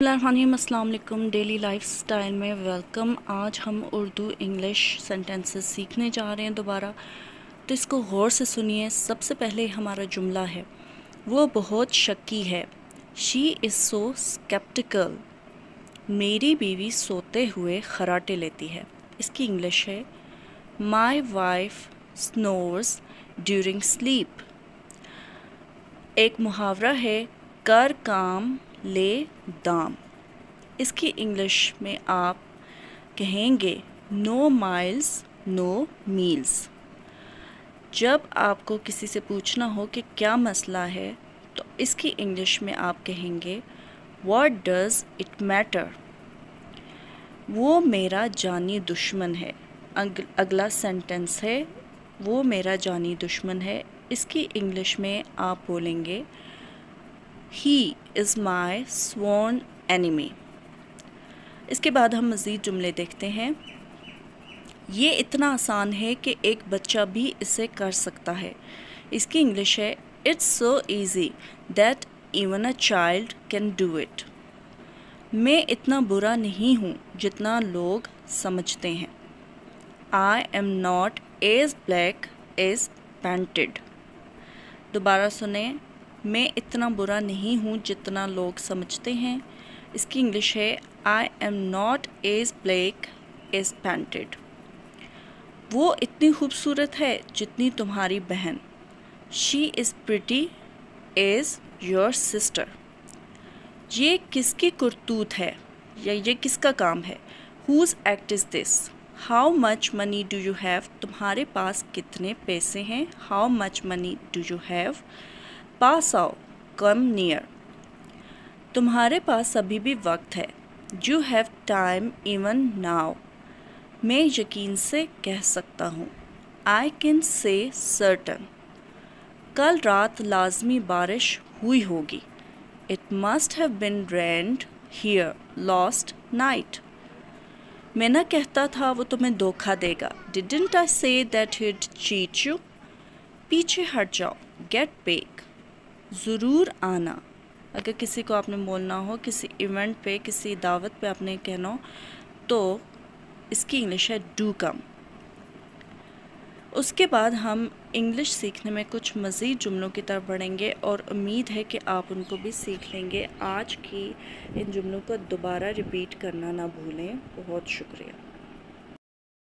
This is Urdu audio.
السلام علیکم، ڈیلی لائف سٹائل میں ویلکم۔ آج ہم اردو انگلش سینٹنسز سیکھنے جا رہے ہیں دوبارہ، تو اس کو غور سے سنیے۔ سب سے پہلے ہمارا جملہ ہے، وہ بہت شکی ہے۔ شی از سو اسکیپٹیکل۔ میری بیوی سوتے ہوئے خراٹے لیتی ہے۔ اس کی انگلش ہے، مائی وائف سنورز ڈیورنگ سلیپ۔ ایک محاورہ ہے، کر کام لے دام۔ اس کی انگلش میں آپ کہیں گے، نو مائلز نو میلز۔ جب آپ کو کسی سے پوچھنا ہو کہ کیا مسئلہ ہے، تو اس کی انگلش میں آپ کہیں گے، واٹ ڈز اٹ میٹر۔ وہ میرا جانی دشمن ہے۔ اگلا سینٹنس ہے، وہ میرا جانی دشمن ہے۔ اس کی انگلش میں آپ بولیں گے، ہی از مائی سوون اینیمی۔ اس کے بعد ہم مزید جملے دیکھتے ہیں۔ یہ اتنا آسان ہے کہ ایک بچہ بھی اسے کر سکتا ہے۔ اس کی انگلش ہے، it's so easy that even a child can do it. میں اتنا برا نہیں ہوں جتنا لوگ سمجھتے ہیں۔ I am not as black as painted. دوبارہ سنیں، میں اتنا برا نہیں ہوں جتنا لوگ سمجھتے ہیں۔ اس کی انگلش ہے، I am not as black as painted. وہ اتنی خوبصورت ہے جتنی تمہاری بہن۔ She is pretty as your sister. یہ کس کی کرتوت ہے یا یہ کس کا کام ہے؟ Whose act is this? How much money do you have? تمہارے پاس کتنے پیسے ہیں؟ How much money do you have? پاس آؤ، کم نیئر۔ تمہارے پاس ابھی بھی وقت ہے۔ You have time even now. میں یقین سے کہہ سکتا ہوں۔ I can say certain. کل رات لازمی بارش ہوئی ہوگی۔ It must have been rained here last night. میں نہ کہتا تھا وہ تمہیں دھوکہ دے گا۔ ڈیڈنٹ آئی سے دیٹ ہیڈ چیٹ یو؟ پیچھے ہٹ جاؤ، گیٹ بیک۔ ضرور آنا۔ اگر کسی کو آپ نے بولنا ہو، کسی ایونٹ پہ، کسی دعوت پہ آپ نے کہنا ہو، تو اس کی انگلش ہے، ڈو کم۔ اس کے بعد ہم انگلش سیکھنے میں کچھ مزید جملوں کی طرف بڑھیں گے، اور امید ہے کہ آپ ان کو بھی سیکھ لیں گے۔ آج کی ان جملوں کو دوبارہ ریپیٹ کرنا نہ بھولیں۔ بہت شکریہ۔